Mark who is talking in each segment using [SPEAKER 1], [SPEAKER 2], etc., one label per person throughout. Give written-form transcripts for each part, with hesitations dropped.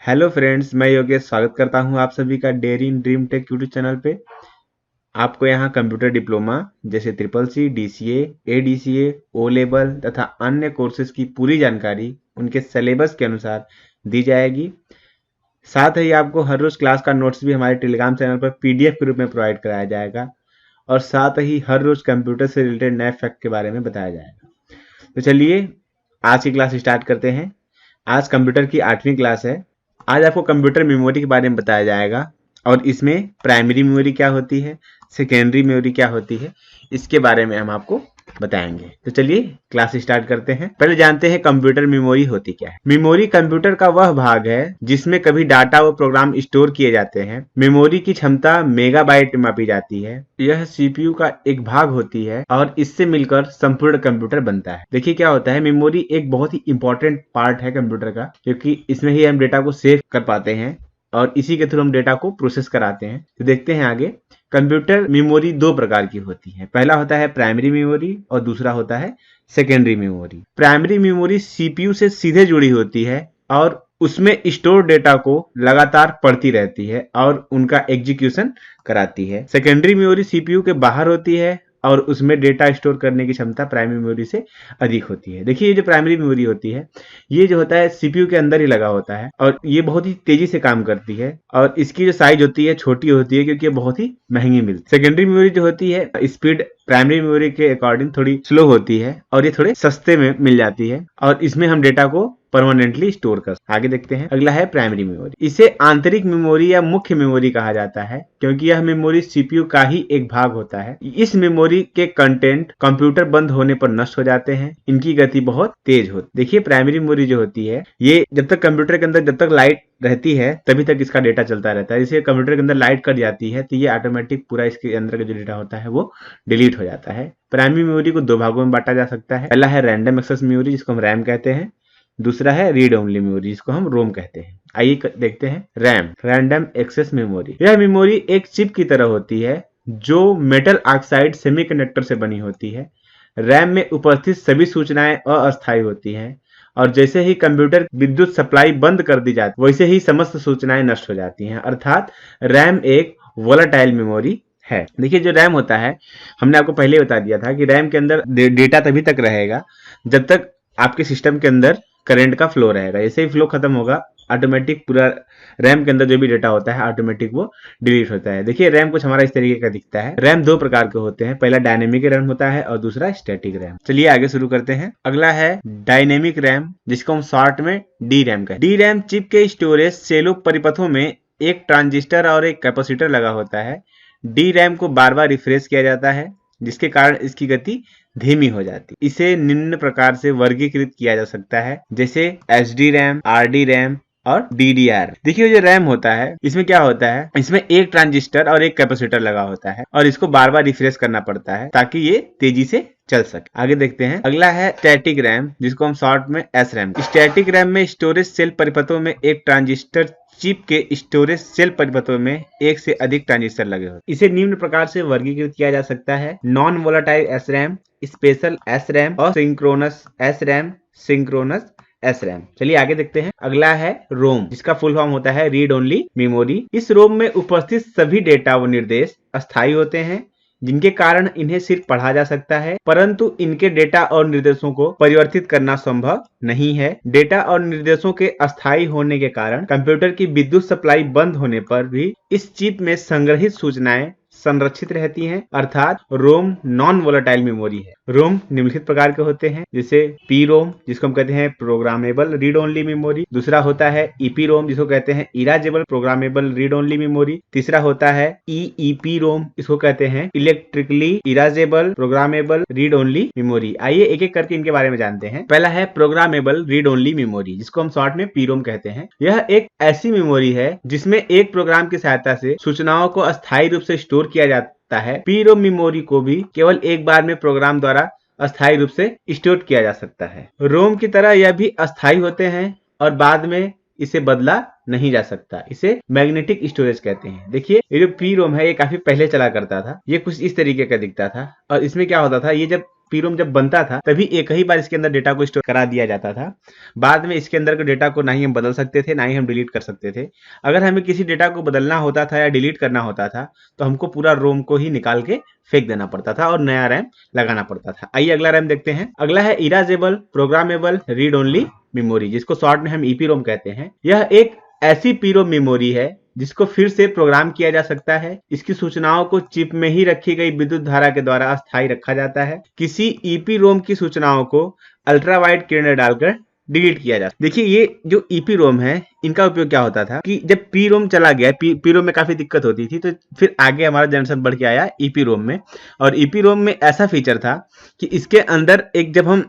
[SPEAKER 1] Hello friends, मैं योगेश स्वागत करता हूं आप सभी का dairy in dream tech YouTube channel पे। आपको यहां कंप्यूटर डिप्लोमा जैसे triple C, DCA, ADCA, O level तथा अन्य कोर्सेज की पूरी जानकारी उनके सिलेबस के अनुसार दी जाएगी। साथ ही आपको हर रोज क्लास का नोट्स भी हमारे टेलीग्राम चैनल पर पीडीएफ के रूप में प्रोवाइड कराया जाएगा और साथ ही हर रोज कंप्यूटर से रिलेटेड नए फैक्ट के बारे में बताया जाएगा। तो चलिए आज की क्लास स्टार्ट करते हैं। आज कंप्यूटर की 8वीं क्लास है। आज आपको कंप्यूटर मेमोरी के बारे में बताया जाएगा और इसमें प्राइमरी मेमोरी क्या होती है, सेकेंडरी मेमोरी क्या होती है, इसके बारे में हम आपको बताएंगे। तो चलिए क्लास स्टार्ट करते हैं। पहले जानते हैं कंप्यूटर मेमोरी होती क्या है। मेमोरी कंप्यूटर का वह भाग है जिसमें कभी डाटा व प्रोग्राम स्टोर किए जाते हैं। मेमोरी की क्षमता मेगाबाइट में मापी जाती है। यह सीपीयू का एक भाग होती है और इससे मिलकर संपूर्ण कंप्यूटर बनता है। देखिए क्या होता है, मेमोरी एक बहुत ही इंपॉर्टेंट पार्ट है कंप्यूटर का, क्योंकि इसमें ही हम डेटा को सेव कर पाते हैं और इसी के थ्रू हम डेटा को प्रोसेस कराते हैं। तो देखते हैं आगे। कंप्यूटर मेमोरी दो प्रकार की होती है। पहला होता है प्राइमरी मेमोरी और दूसरा होता है secondary memory. Primary memory CPU से सीधे जुड़ी होती है और उसमें स्टोर डेटा को लगातार पढ़ती रहती है और उनका एग्जीक्यूशन कराती है। सेकेंडरी मेमोरी सीपीयू के बाहर होती है और उसमें डेटा स्टोर करने की क्षमता प्राइमरी मेमोरी से अधिक होती है। देखिए ये जो प्राइमरी मेमोरी होती है, ये जो होता है सीपीयू के अंदर ही लगा होता है और ये बहुत ही तेजी से काम करती है और इसकी जो साइज होती है छोटी होती है क्योंकि ये बहुत ही महंगी मिलती है। सेकेंडरी मेमोरी जो होती है, स्पीड प्राइमरी मेमोरी के अकॉर्डिंग थोड़ी स्लो होती है और ये थोड़े सस्ते में मिल जाती है और इसमें हम डेटा को परमानेंटली स्टोर कर। आगे देखते हैं। अगला है प्राइमरी मेमोरी। इसे आंतरिक मेमोरी या मुख्य मेमोरी कहा जाता है क्योंकि यह मेमोरी सीपीयू का ही एक भाग होता है। इस मेमोरी के कंटेंट कंप्यूटर बंद होने पर नष्ट हो जाते हैं। इनकी गति बहुत तेज होती है। देखिए प्राइमरी मेमोरी जो होती है, ये जब तक कंप्यूटर के अंदर जब तक लाइट रहती है तभी तक इसका डेटा चलता रहता है। इसे कंप्यूटर के अंदर लाइट कट जाती है तो ये ऑटोमेटिक पूरा इसके अंदर का जो डेटा होता है वो डिलीट हो जाता है। प्राइमरी मेमोरी को दो भागों में बांटा जा सकता है। पहला है रैंडम एक्सेस मेमोरी जिसको हम रैम कहते हैं, दूसरा है रीड ओनली मेमोरी जिसको हम रोम कहते हैं। आइए देखते हैं रैम, रैंडम एक्सेस मेमोरी। यह मेमोरी एक चिप की तरह होती है जो मेटल ऑक्साइड सेमीकंडक्टर से बनी होती है। रैम में उपस्थित सभी सूचनाएं अस्थायी होती हैं और जैसे ही कंप्यूटर विद्युत सप्लाई बंद कर दी जाती है वैसे ही समस्त सूचनाएं नष्ट हो जाती हैं। अर्थात रैम एक वोलेटाइल मेमोरी है। देखिए जो रैम होता है, हमने आपको पहले बता दिया था कि रैम के अंदर डेटा तभी तक रहेगा जब तक आपके सिस्टम के अंदर करंट का फ्लो रहेगा। जैसे ही फ्लो खत्म होगा ऑटोमेटिक पूरा रैम के अंदर जो भी डेटा होता है ऑटोमेटिक वो डिलीट होता है। देखिए रैम कुछ हमारा इस तरीके का दिखता है। रैम दो प्रकार के होते हैं, पहला डायनेमिक रैम होता है और दूसरा स्टैटिक रैम। चलिए आगे शुरू करते हैं। अगला है डायनेमिक रैम जिसको हम शॉर्ट में डी रैम कहते हैं। डी रैम चिप के स्टोरेज सेलों परिपथों में एक ट्रांजिस्टर और एक कैपेसिटर लगा होता है। डी रैम को बार बार रिफ्रेश किया जाता है जिसके कारण इसकी गति धीमी हो जाती। इसे निम्न प्रकार से वर्गीकृत किया जा सकता है जैसे एचडी रैम, आरडी रैम और डीडीआर। देखिए जो रैम होता है इसमें क्या होता है, इसमें एक ट्रांजिस्टर और एक कैपेसिटर लगा होता है और इसको बार बार रिफ्रेश करना पड़ता है ताकि ये तेजी से चल सके। आगे देखते हैं। अगला है स्टैटिक रैम जिसको हम शॉर्ट में एस रैम। स्टैटिक रैम में स्टोरेज सेल परिपथों में एक ट्रांजिस्टर चिप के स्टोरेज सेल परिपथों में एक से अधिक ट्रांजिस्टर लगे होते हैं। इसे निम्न प्रकार से वर्गीकृत किया जा सकता है: non volatile S RAM, special S RAM और synchronous S RAM, synchronous S RAM. चलिए आगे देखते हैं। अगला है रोम जिसका फुल फॉर्म होता है रीड ओनली मेमोरी। इस रोम में उपस्थित सभी डेटा व निर्देश अस्थायी होते हैं जिनके कारण इन्हें सिर्फ पढ़ा जा सकता है परंतु इनके डेटा और निर्देशों को परिवर्तित करना संभव नहीं है। डेटा और निर्देशों के अस्थायी होने के कारण कंप्यूटर की विद्युत सप्लाई बंद होने पर भी इस चिप में संग्रहित सूचनाएं संरक्षित रहती हैं। अर्थात रोम नॉन वोलेटाइल मेमोरी है। रोम निम्नलिखित प्रकार के होते हैं जैसे पी रोम जिसको हम कहते हैं प्रोग्रामेबल रीड ओनली मेमोरी, दूसरा होता है ईपी रोम जिसको कहते हैं erasable programmable read only memory, तीसरा होता है ईईपी रोम इसको कहते हैं electrically erasable programmable read only memory. आइए एक एक करके इनके बारे में जानते हैं। पहला है प्रोग्रामेबल रीड ओनली मेमोरी जिसको हम शॉर्ट में पी रोम कहते हैं। यह एक ऐसी मेमोरी है जिसमें एक प्रोग्राम की सहायता से सूचनाओं को अस्थायी रूप से स्टोर किया जाता है। पी रोम मेमोरी को भी केवल एक बार में प्रोग्राम द्वारा अस्थायी रूप से स्टोर किया जा सकता है। रोम की तरह यह भी अस्थायी होते हैं और बाद में इसे बदला नहीं जा सकता। इसे मैग्नेटिक स्टोरेज कहते हैं। देखिए ये जो पी रोम है ये काफी पहले चला करता था। ये कुछ इस तरीके का दिखता था और इसमें क्या होता था, ये जब पी रोम जब बनता था तभी एक ही बार इसके अंदर डेटा को स्टोर करा दिया जाता था। बाद में इसके अंदर के डेटा को ना ही हम बदल सकते थे, ना ही हम डिलीट कर सकते थे। अगर हमें किसी डेटा को बदलना होता था या डिलीट करना होता था तो हमको पूरा रोम को ही निकाल के फेंक देना पड़ता था और नया रैम लगाना पड़ता था। आइए अगला रैम देखते हैं। अगला है erasable programmable read only memory, जिसको शॉर्ट में हम ईपीरोम कहते हैं। यह एक ऐसी पीरोम मेमोरी है जिसको फिर से प्रोग्राम किया जा सकता है। इसकी सूचनाओं को चिप में ही रखी गई विद्युत धारा के द्वारा अस्थायी रखा जाता है। किसी ईपीरोम की सूचनाओं को अल्ट्रावाइट किरणें डालकर डिलीट किया जा। देखिए ये जो ईपी रोम है इनका उपयोग क्या होता था कि जब पी रोम चला गया, पी रोम में काफी दिक्कत होती थी, तो फिर आगे हमारा जनरेशन बढ़ के आया ईपी रोम में। और ईपी रोम में ऐसा फीचर था कि इसके अंदर एक जब हम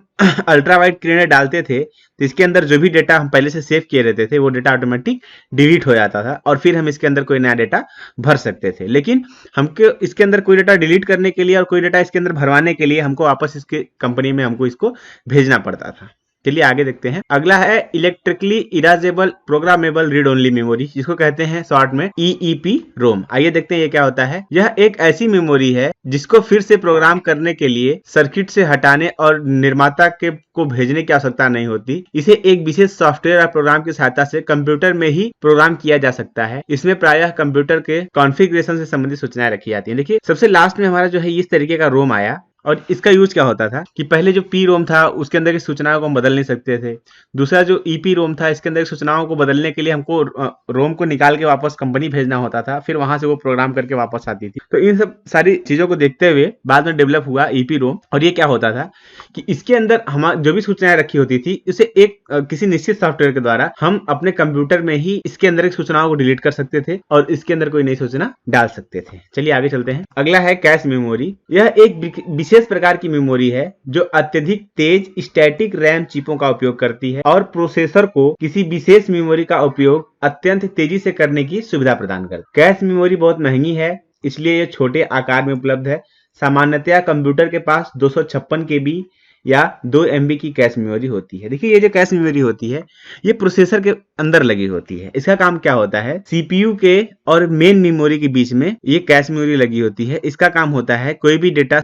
[SPEAKER 1] अल्ट्रावाइट किरणें डालते थे तो इसके अंदर जो भी डेटा हम पहले से सेव किए रहते थे वो डेटा ऑटोमेटिक डिलीट हो जाता था और फिर हम इसके अंदर कोई नया डेटा भर सकते थे। लेकिन हमको इसके अंदर कोई डेटा डिलीट करने के लिए और कोई डेटा इसके अंदर भरवाने के लिए हमको वापस इसके कंपनी में हमको इसको भेजना पड़ता था। चलिए आगे देखते हैं। अगला है electrically erasable programmable read only memory, जिसको कहते हैं शॉर्ट में ईईपी रोम। आइए देखते हैं ये क्या होता है। यह एक ऐसी मेमोरी है जिसको फिर से प्रोग्राम करने के लिए सर्किट से हटाने और निर्माता के को भेजने की आवश्यकता नहीं होती। इसे एक विशेष सॉफ्टवेयर या प्रोग्राम की सहायता से कंप्यूटर में ही प्रोग्राम किया जा सकता है। इसमें प्रायः कंप्यूटर के कॉन्फ़िगरेशन से संबंधित सूचनाएं रखी जाती हैं। देखिए सबसे लास्ट में हमारा जो है इस तरीके का रोम आया और इसका यूज क्या होता था कि पहले जो पी रोम था उसके अंदर की सूचनाओं को हम बदल नहीं सकते थे। दूसरा जो ईपी रोम था इसके अंदर की सूचनाओं को बदलने के लिए हमको रोम को निकाल के वापस कंपनी भेजना होता था, फिर वहां से वो प्रोग्राम करके वापस आती थी। तो इन सब सारी चीजों को देखते हुए बाद में डेवलप हुआ ईपी रोम। और ये क्या होता था कि इसके अंदर हम जो भी सूचनाएं रखी होती थी उसे एक किसी निश्चित सॉफ्टवेयर के द्वारा हम अपने कंप्यूटर में ही इसके अंदर की सूचनाओं को डिलीट कर सकते थे और इसके अंदर कोई नई सूचना डाल सकते थे। चलिए आगे चलते हैं। अगला है कैश मेमोरी। यह एक विशेष प्रकार की मेमोरी है जो अत्यधिक तेज स्टैटिक रैम चिपों का उपयोग करती है और प्रोसेसर को किसी विशेष मेमोरी का उपयोग अत्यंत तेजी से करने की सुविधा प्रदान करती है। कैश मेमोरी बहुत महंगी है, इसलिए यह छोटे आकार में उपलब्ध है। सामान्यतया कंप्यूटर के पास 256 KB या 2 MB की कैश मेमोरी होती है। देखिए ये जो कैश मेमोरी होती है ये प्रोसेसर के अंदर लगी होती है। इसका काम क्या होता है, सीपीयू के और मेन मेमोरी के बीच में ये कैश मेमोरी लगी होती है। इसका काम होता है कोई भी डेटा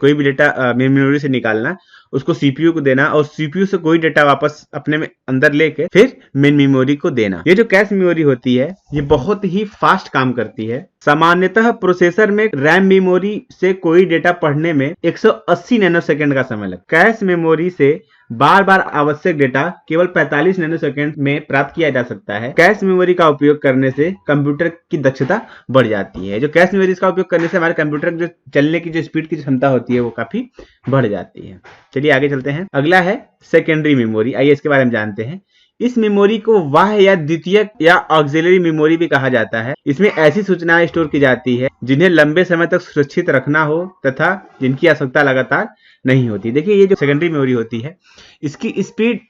[SPEAKER 1] मेन मेमोरी से निकालना, उसको सीपीयू को देना और सीपीयू से कोई डेटा वापस अपने में अंदर लेके फिर मेन मेमोरी को देना। ये जो कैश मेमोरी होती है ये बहुत ही फास्ट काम करती है। सामान्यतः प्रोसेसर में रैम मेमोरी से कोई डेटा पढ़ने में 180 नैनोसेकंड का समय लगता है। कैश मेमोरी से बार बार आवश्यक डेटा केवल 45 नैनोसेकंड में प्राप्त किया जा सकता है। कैश मेमोरी का उपयोग करने से कंप्यूटर की दक्षता बढ़ जाती है। जो कैश मेमोरी का उपयोग करने से हमारे कंप्यूटर जो चलने की जो स्पीड की क्षमता होती है वो काफी बढ़ जाती है। चलिए आगे चलते हैं। अगला है सेकेंडरी मेमोरी। आइए इसके बारे में जानते हैं। इस मेमोरी को बाह्य या द्वितीयक या ऑक्सिलरी मेमोरी भी कहा जाता है। इसमें ऐसी सूचनाएं स्टोर की जाती है जिन्हें लंबे समय तक सुरक्षित रखना हो तथा जिनकी आवश्यकता लगातार नहीं होती। देखिए ये जो सेकेंडरी मेमोरी होती है इसकी स्पीड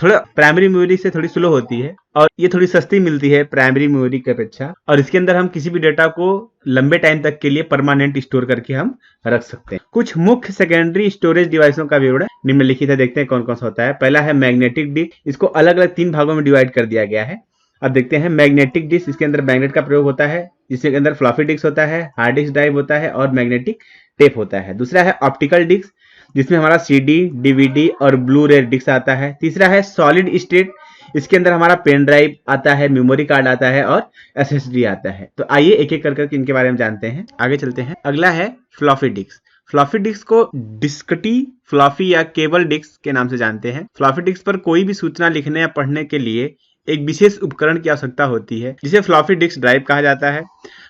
[SPEAKER 1] थोड़ा प्राइमरी मेमोरी से थोड़ी स्लो होती है और ये थोड़ी सस्ती मिलती है प्राइमरी मेमोरी की अपेक्षा। और इसके अंदर हम किसी भी डेटा को लंबे टाइम तक के लिए परमानेंट स्टोर करके हम रख सकते हैं। कुछ मुख्य सेकेंडरी स्टोरेज डिवाइसों का विवरण निम्नलिखित है। देखते हैं कौन कौन सा होता है। पहला है मैग्नेटिक डिस्क। इसको अलग अलग 3 भागों में डिवाइड कर दिया गया है। अब देखते हैं मैग्नेटिक डिस्क। इसके अंदर मैग्नेट का प्रयोग होता है, जिसके अंदर फ्लॉपी डिस्क होता है, हार्ड डिस्क ड्राइव होता है और मैग्नेटिक टेप होता है। दूसरा है ऑप्टिकल डिस्क जिसमें हमारा CD, DVD और ब्लू रे डिस्क आता है। तीसरा है सॉलिड स्टेट। इसके अंदर हमारा पेन ड्राइव आता है, मेमोरी कार्ड आता है और SSD आता है। तो आइए एक एक करके इनके बारे में जानते हैं। आगे चलते हैं। अगला है फ्लॉपी डिस्क। फ्लॉपी डिस्क को डिस्कटी फ्लॉपी या केबल डिस्क के नाम से जानते हैं। फ्लॉपी डिस्क पर कोई भी सूचना लिखने या पढ़ने के लिए एक विशेष उपकरण की आवश्यकता होती है जिसे फ्लॉपी डिस्क ड्राइव कहा जाता है।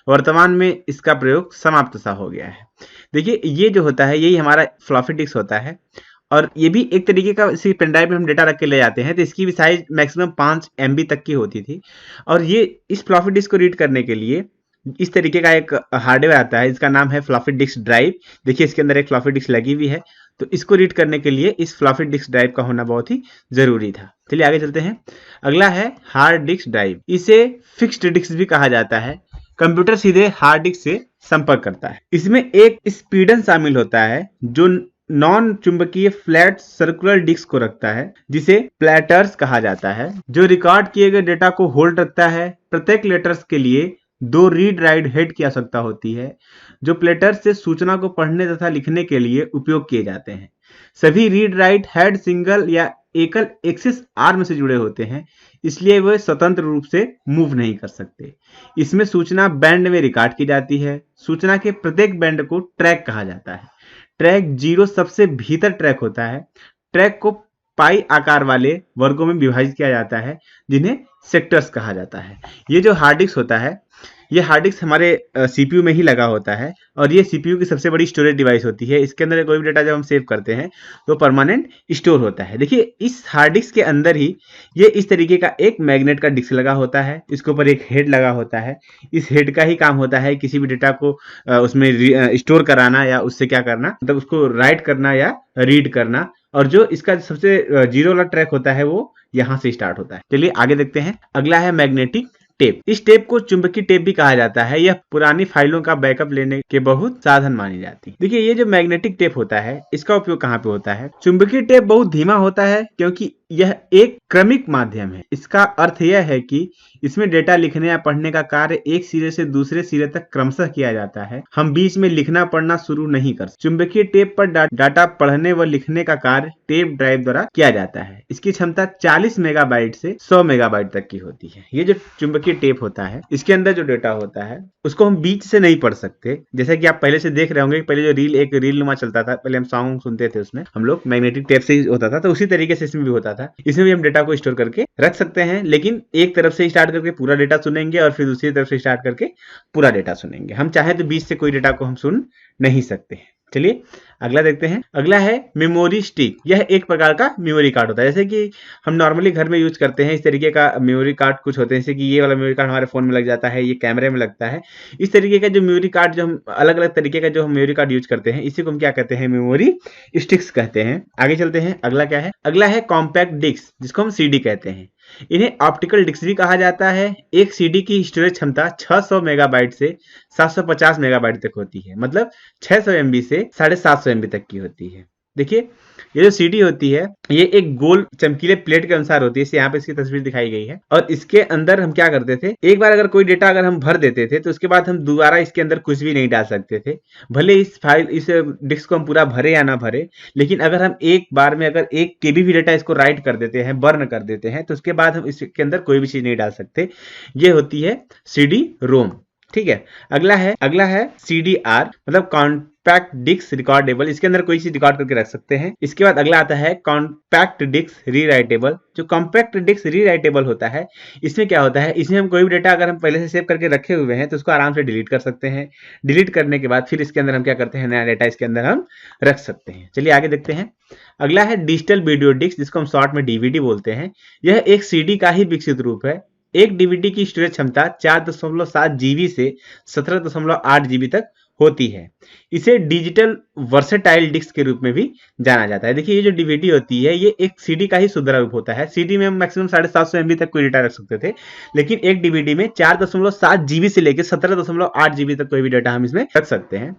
[SPEAKER 1] वर्तमान में इसका प्रयोग समाप्त सा हो गया है। देखिए ये जो होता है यही हमारा फ्लॉपी डिस्क होता है और ये भी एक तरीके का, इसी पेन ड्राइव में हम डेटा रख के ले जाते हैं तो इसकी भी साइज मैक्सिमम 5 MB तक की होती थी। और ये इस फ्लॉपी डिस्क को रीड करने के लिए इस तरीके का एक हार्डवेयर आता है, इसका नाम है फ्लॉपी डिस्क ड्राइव। देखिए इसके अंदर एक फ्लॉपी डिस्क लगी हुई है, तो इसको रीड करने के लिए इस फ्लॉपी डिस्क ड्राइव का होना बहुत ही जरूरी था। चलिए आगे चलते हैं। अगला है हार्ड डिस्क ड्राइव। इसे फिक्स्ड डिस्क भी कहा जाता है। कंप्यूटर सीधे हार्ड डिस्क से संपर्क करता है। इसमें एक स्पीडन शामिल होता है जो नॉन चुंबकीय फ्लैट सर्कुलर डिस्क को रखता है, जिसे प्लेटर्स कहा जाता है, जो रिकॉर्ड किए गए डेटा को होल्ड रखता है। प्रत्येक लेटर्स के लिए 2 रीड राइट हेड की आवश्यकता होती है जो प्लेटर्स से सूचना को पढ़ने तथा लिखने के लिए उपयोग किए जाते हैं। सभी रीड राइट हेड सिंगल या एकल एक्सिस आर्म से जुड़े होते हैं, इसलिए वे स्वतंत्र रूप से मूव नहीं कर सकते। इसमें सूचना बैंड में रिकॉर्ड की जाती है। सूचना के प्रत्येक बैंड को ट्रैक कहा जाता है। ट्रैक 0 सबसे भीतर ट्रैक होता है। ट्रैक को पाई आकार वाले वर्गों में विभाजित किया जाता है, जिन्हें सेक्टर्स कहा जाता है। ये जो हार्ड डिस्क होता है, ये हार्ड डिस्क हमारे सीपीयू में ही लगा होता है और ये सीपीयू की सबसे बड़ी स्टोरेज डिवाइस होती है। इसके अंदर कोई भी डेटा जब हम सेव करते हैं तो परमानेंट स्टोर होता है। देखिए इस हार्ड डिस्क के अंदर ही ये इस तरीके का एक मैग्नेट का डिस्क लगा होता है। इसके ऊपर एक हेड लगा होता है। इस हेड का ही काम होता है किसी भी डेटा को उसमें स्टोर कराना या उससे क्या करना, मतलब उसको राइट करना या रीड करना। और जो इसका सबसे 0 वाला ट्रैक होता है वो यहाँ से स्टार्ट होता है। चलिए आगे देखते हैं। अगला है मैग्नेटिक टेप। इस टेप को चुंबकीय टेप भी कहा जाता है। यह पुरानी फाइलों का बैकअप लेने के बहुत साधन मानी जाती है। देखिए ये जो मैग्नेटिक टेप होता है, इसका उपयोग कहाँ पे होता है? चुंबकीय टेप बहुत धीमा होता है क्योंकि यह एक क्रमिक माध्यम है। इसका अर्थ यह है कि इसमें डेटा लिखने या पढ़ने का कार्य एक सिरे से दूसरे सिरे तक क्रमशः किया जाता है। हम बीच में लिखना पढ़ना शुरू नहीं कर सकते। चुंबकीय टेप पर डाटा पढ़ने व लिखने का कार्य टेप ड्राइव द्वारा किया जाता है। इसकी क्षमता 40 मेगाबाइट से 100 मेगाबाइट तक की होती है। ये जो चुंबकीय टेप होता है, इसके अंदर जो डेटा होता है उसको हम बीच से नहीं पढ़ सकते। जैसे कि आप पहले से देख रहे होंगे, पहले जो एक रील नुमा चलता था, पहले हम सॉन्ग सुनते थे, उसमें हम लोग मैग्नेटिक टेप से ही होता था, तो उसी तरीके से इसमें भी होता था। इसमें भी हम डेटा को स्टोर करके रख सकते हैं, लेकिन एक तरफ से स्टार्ट करके पूरा डेटा सुनेंगे और फिर दूसरी तरफ से स्टार्ट करके पूरा डेटा सुनेंगे। हम चाहे तो बीच से कोई डेटा को हम सुन नहीं सकते हैं। चलिए अगला देखते हैं। अगला है मेमोरी स्टिक। यह एक प्रकार का मेमोरी कार्ड होता है। जैसे कि हम नॉर्मली घर में यूज करते हैं, इस तरीके का मेमोरी कार्ड कुछ होते हैं। जैसे कि ये वाला मेमोरी कार्ड हमारे फोन में लग जाता है, ये कैमरे में लगता है। इस तरीके का जो मेमोरी कार्ड, जो हम अलग अलग तरीके का जो हम मेमोरी कार्ड यूज करते हैं, इसी को हम क्या कहते हैं? मेमोरी स्टिक्स कहते हैं। आगे चलते हैं। अगला क्या है? अगला है कॉम्पैक्ट डिस्क, जिसको हम सीडी कहते हैं। इन्हें ऑप्टिकल डिस्क भी कहा जाता है। एक सीडी की स्टोरेज क्षमता 600 मेगाबाइट से 750 मेगाबाइट तक होती है। मतलब 600 एमबी से 750 एमबी तक की होती है। देखिए ये जो सीडी होती है, ये एक गोल चमकीले प्लेट के अनुसार होती है। यहाँ पे इसकी तस्वीर दिखाई गई है। और इसके अंदर हम क्या करते थे, एक बार अगर कोई डेटा अगर हम भर देते थे तो उसके बाद हम दोबारा इसके अंदर कुछ भी नहीं डाल सकते थे। भले इस डिस्क को हम पूरा भरे या ना भरे, लेकिन अगर हम एक बार में अगर 1 केबी भी डेटा इसको राइट कर देते हैं, बर्न कर देते हैं, तो उसके बाद हम इसके अंदर कोई भी चीज नहीं डाल सकते। ये होती है सीडी रोम। ठीक है। अगला है CDR, मतलब कॉम्पैक्ट डिस्क रिकॉर्डेबल। इसके अंदर कोई चीज रिकॉर्ड करके रख सकते हैं। इसके बाद अगला आता है कॉम्पैक्ट डिस्क रीराइटेबल। जो कॉम्पैक्ट डिस्क रीराइटेबल होता है, इसमें क्या होता है, इसमें हम कोई भी डेटा अगर हम पहले से सेव करके रखे हुए हैं तो उसको आराम से डिलीट कर सकते हैं। डिलीट करने के बाद फिर इसके अंदर हम क्या करते हैं, नया डेटा इसके अंदर हम रख सकते हैं। चलिए आगे देखते हैं। अगला है डिजिटल वीडियो डिस्क, जिसको हम शॉर्ट में DVD बोलते हैं। यह एक CD का ही विकसित रूप है। एक DVD की स्टोरेज क्षमता 4.7 GB से 17.8 GB तक होती है। इसे डिजिटल वर्सेटाइल डिस्क के रूप में भी जाना जाता है। देखिए ये जो DVD होती है, ये एक CD का ही सुधरा रूप होता है। CD में हम मैक्सिमम 750 MB तक कोई डेटा रख सकते थे, लेकिन एक DVD में 4.7 GB से लेकर 17.8 GB तक कोई भी डेटा हम इसमें रख सकते हैं।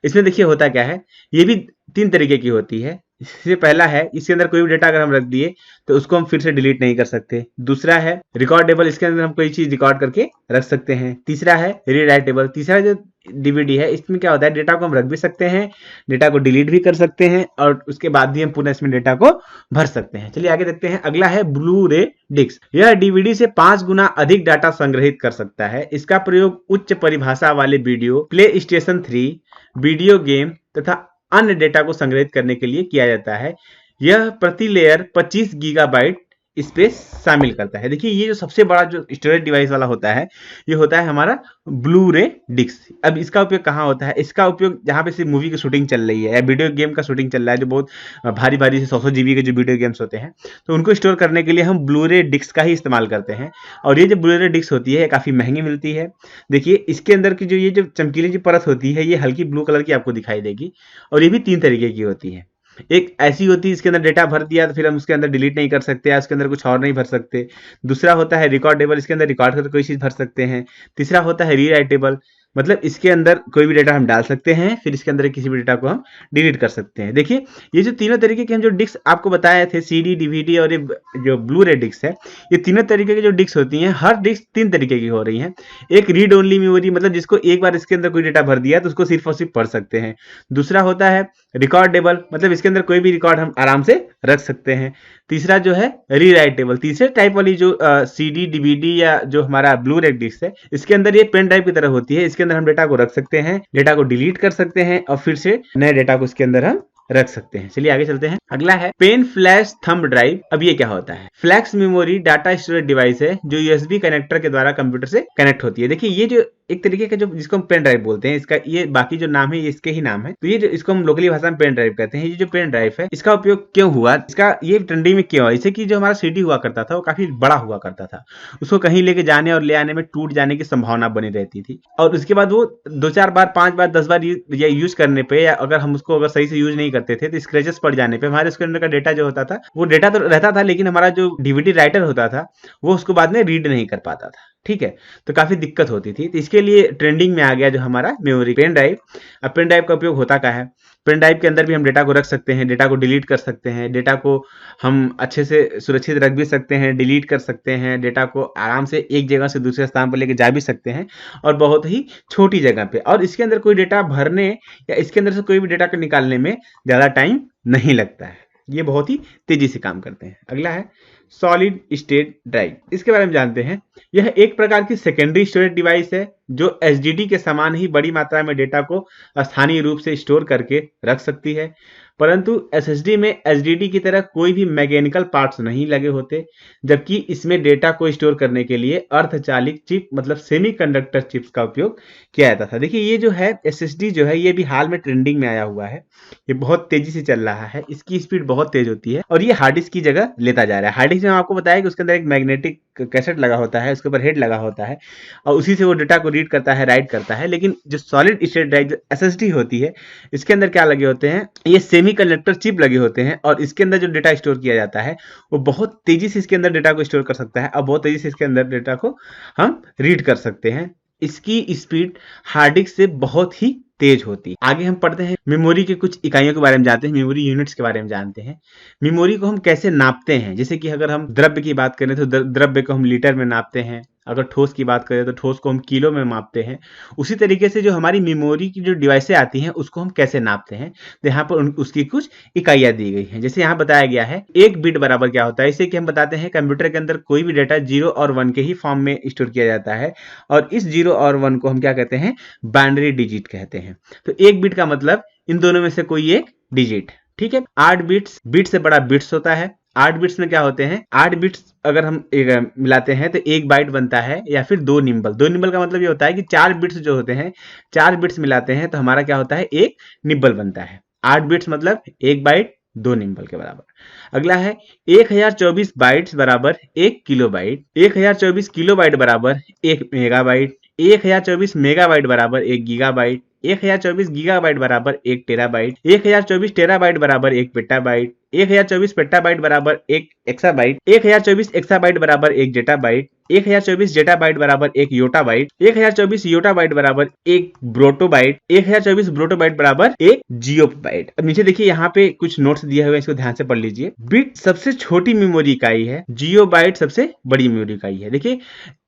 [SPEAKER 1] इसमें देखिए होता क्या है, ये भी 3 तरीके की होती है। इससे पहला है, इसके अंदर कोई भी डेटा अगर हम रख दिए तो उसको हम फिर से डिलीट नहीं कर सकते। दूसरा है रिकॉर्डेबल, इसके अंदर हम कोई चीज रिकॉर्ड करके रख सकते हैं। तीसरा है रीराइटेबल। तीसरा जो DVD है, इसमें क्या होता है, डेटा को हम रख भी सकते हैं, डेटा को डिलीट भी कर सकते हैं और उसके बाद भी हम पुनः इसमें डेटा को भर सकते हैं। चलिए आगे देखते हैं। अगला है ब्लू रे डिस्क। यह DVD से 5 गुना अधिक डाटा संग्रहित कर सकता है। इसका प्रयोग उच्च परिभाषा वाले video, play station 3, video game तथा अन्य डेटा को संग्रहित करने के लिए किया जाता है। यह प्रति लेयर 25 गीगाबाइट स्पेस शामिल करता है। देखिए ये जो सबसे बड़ा जो स्टोरेज डिवाइस वाला होता है, ये होता है हमारा ब्लू रे डिस्क। अब इसका उपयोग कहाँ होता है? इसका उपयोग जहाँ पे सिर्फ मूवी की शूटिंग चल रही है या वीडियो गेम का शूटिंग चल रहा है, जो बहुत भारी भारी से 100 GB के जो वीडियो गेम्स होते हैं, तो उनको स्टोर करने के लिए हम ब्लू रे डिस्क का ही इस्तेमाल करते हैं। और ये जो ब्लू रे डिस्क होती है, काफ़ी महंगी मिलती है। देखिए इसके अंदर की ये जो चमकीली जो परत होती है, ये हल्की ब्लू कलर की आपको दिखाई देगी। और ये भी 3 तरीके की होती है। एक ऐसी होती है इसके अंदर डेटा भर दिया तो फिर हम उसके अंदर डिलीट नहीं कर सकते या उसके अंदर कुछ और नहीं भर सकते। दूसरा होता है रिकॉर्डेबल, इसके अंदर रिकॉर्ड करके कोई चीज भर सकते हैं। तीसरा होता है रीराइटेबल, मतलब इसके अंदर कोई भी डेटा हम डाल सकते हैं, फिर इसके अंदर किसी भी डेटा को हम डिलीट कर सकते हैं। देखिए ये जो तीनों तरीके के हम जो डिस्क आपको बताए थे, CD, DVD और ये जो ब्लू रे डिस्क है, ये तीनों तरीके की जो डिस्क होती हैं, हर डिस्क 3 तरीके की हो रही हैं। एक रीड ओनली मेमोरी, मतलब जिसको एक बार इसके अंदर कोई डेटा भर दिया तो उसको सिर्फ और सिर्फ पढ़ सकते हैं। दूसरा होता है रिकॉर्डेबल, मतलब इसके अंदर कोई भी रिकॉर्ड हम आराम से रख सकते हैं। तीसरा जो है रीराइटेबल, तीसरे टाइप वाली जो CD, DVD या जो हमारा ब्लू रे डिस्क है, इसके अंदर ये पेन ड्राइव की तरह होती है। इसके अंदर हम डेटा को रख सकते हैं, डेटा को डिलीट कर सकते हैं और फिर से नए डेटा को इसके अंदर हम रख सकते हैं। चलिए आगे चलते हैं। अगला है पेन फ्लैश थंब ड्राइव। अब ये क्या होता है? Flash memory data storage device है जो USB कनेक्टर के द्वारा कंप्यूटर से कनेक्ट होती है। देखिए ये जो एक तरीके का जो जिसको हम पेन ड्राइव बोलते हैं, इसका ये बाकी जो नाम है ये इसके ही नाम है, तो ये जो इसको हम लोकली भाषा में पेन ड्राइव कहते हैं। ये जो पेन ड्राइव है इसका उपयोग क्यों हुआ, इसका ये ट्रेंडिंग में क्यों हुआ? इससे कि जो हमारा CD हुआ करता था वो काफी बड़ा हुआ करता था, उसको कहीं लेके जाने और ले आने में टूट जाने की संभावना बनी रहती थी, और उसके बाद वो 2-4 बार 5 बार 10 बार या यूज करने पे, या अगर हम उसको अगर सही से यूज नहीं करते थे तो स्क्रैचेस पड़ जाने पे हमारे उसके अंदर का डेटा जो होता था वो डेटा तो रहता था, लेकिन हमारा जो DVD राइटर होता था वो उसको बाद में रीड नहीं कर पाता था। ठीक है, तो काफी दिक्कत होती थी। तो इसके लिए ट्रेंडिंग में आ गया जो हमारा मेमोरी पेन ड्राइव। अब पेन ड्राइव का उपयोग होता क्या है? पेन ड्राइव के अंदर भी हम डेटा को रख सकते हैं, डेटा को डिलीट कर सकते हैं, डेटा को हम अच्छे से सुरक्षित रख भी सकते हैं, डिलीट कर सकते हैं, डेटा को आराम से एक जगह से दूसरे स्थान पर लेके जा भी सकते हैं, और बहुत ही छोटी जगह पे। और इसके अंदर कोई डेटा भरने या इसके अंदर से कोई भी डेटा को निकालने में ज़्यादा टाइम नहीं लगता है। ये बहुत ही तेजी से काम करते हैं। अगला है सॉलिड स्टेट ड्राइव। इसके बारे में जानते हैं। यह एक प्रकार की सेकेंडरी स्टोरेज डिवाइस है जो HDD के समान ही बड़ी मात्रा में डेटा को स्थानीय रूप से स्टोर करके रख सकती है, परंतु SSD में HDD की तरह कोई भी मैकेनिकल पार्ट्स नहीं लगे होते, जबकि इसमें डेटा को स्टोर करने के लिए अर्धचालित चिप मतलब सेमीकंडक्टर चिप्स का उपयोग किया जाता था। देखिए ये जो है SSD जो है ये भी हाल में ट्रेंडिंग में आया हुआ है, ये बहुत तेजी से चल रहा है, इसकी स्पीड बहुत तेज होती है और ये हार्ड डिस्क की जगह लेता जा रहा है। हार्ड डिस्क में आपको बताया कि उसके अंदर एक मैग्नेटिक कैसेट लगा होता है, उसके ऊपर हेड लगा होता है और उसी से वो डेटा को रीड करता है, राइट करता है। लेकिन जो सॉलिड स्टेट ड्राइव जो SSD होती है, इसके अंदर क्या लगे होते हैं? ये सेमीकंडक्टर चिप लगे होते हैं और इसके अंदर जो डेटा स्टोर किया जाता है वो बहुत तेजी से इसके अंदर डेटा को स्टोर कर सकता है और बहुत तेजी से इसके अंदर डेटा को हम रीड कर सकते हैं। इसकी स्पीड हार्ड डिस्क से बहुत ही तेज होती है। आगे हम पढ़ते हैं मेमोरी के कुछ इकाइयों के बारे में जानते हैं, मेमोरी यूनिट्स के बारे में जानते हैं। मेमोरी को हम कैसे नापते हैं? जैसे कि अगर हम द्रव्य की बात करें तो द्रव्य को हम लीटर में नापते हैं, अगर ठोस की बात करें तो ठोस को हम किलो में मापते हैं। उसी तरीके से जो हमारी मेमोरी की जो डिवाइसें आती हैं उसको हम कैसे नापते हैं, तो यहाँ पर उसकी कुछ इकाइयाँ दी गई हैं। जैसे यहाँ बताया गया है 1 बिट बराबर क्या होता है, इसे कि हम बताते हैं कंप्यूटर के अंदर कोई भी डेटा 0 और 1 के ही फॉर्म में स्टोर किया जाता है और इस 0 और 1 को हम क्या कहते हैं? बाइनरी डिजिट कहते हैं। तो 1 बिट का मतलब इन दोनों में से कोई एक डिजिट। ठीक है, 8 बिट्स, बिट से बड़ा बिट्स होता है। 8 बिट्स में क्या होते हैं? 8 बिट्स अगर हम मिलाते हैं तो 1 बाइट बनता है या फिर 2 निम्बल। 2 निम्बल का मतलब ये होता है कि 4 बिट्स जो होते हैं, 4 बिट्स मिलाते हैं तो हमारा क्या होता है? 1 निब्बल बनता है। 8 बिट्स मतलब 1 बाइट 2 निम्बल के बराबर। अगला है 1024 बाइट्स बराबर 1 किलोबाइट, 1024 किलोबाइट बराबर 1 मेगाबाइट, 1024 मेगाबाइट बराबर 1 गीगाबाइट, 1024 गीगाबाइट बराबर 1 टेराबाइट, 1024 टेराबाइट बराबर 1 पेटाबाइट, 1024 पेटाबाइट बराबर 1 एक्साबाइट, 1024 एक्साबाइट बराबर 1 जेटाबाइट, 1024 जेटाबाइट बराबर 1 योटाबाइट, 1024 योटाबाइट बराबर 1 ब्रोटोबाइट, 1024 ब्रोटोबाइट बराबर 1 जियोबाइट। अब नीचे देखिए यहाँ पे कुछ नोट्स दिए हुए हैं, इसको ध्यान से पढ़ लीजिए। बिट सबसे छोटी मेमोरी इकाई है, जियोबाइट सबसे बड़ी मेमोरी इकाई है। देखिए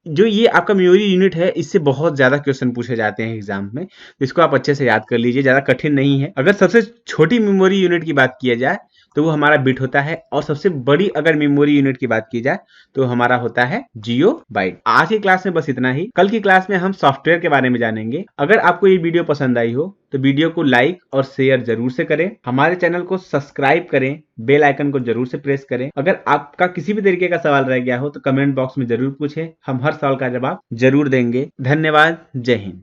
[SPEAKER 1] जो ये आपका मेमोरी यूनिट है इससे बहुत ज्यादा क्वेश्चन पूछे जाते हैं एग्जाम में, तो इसको आप अच्छे से याद कर लीजिए, ज्यादा कठिन नहीं है। अगर सबसे छोटी मेमोरी यूनिट की बात किया जाए तो वो हमारा बिट होता है, और सबसे बड़ी अगर मेमोरी यूनिट की बात की जाए तो हमारा होता है जियो बाइट। आज की क्लास में बस इतना ही। कल की क्लास में हम सॉफ्टवेयर के बारे में जानेंगे। अगर आपको ये वीडियो पसंद आई हो तो वीडियो को लाइक और शेयर जरूर से करें, हमारे चैनल को सब्सक्राइब करें, बेल आइकन को जरूर से प्रेस करें। अगर आपका किसी भी तरीके का सवाल रह गया हो तो कमेंट बॉक्स में जरूर पूछें, हम हर सवाल का जवाब जरूर देंगे। धन्यवाद, जय हिंद।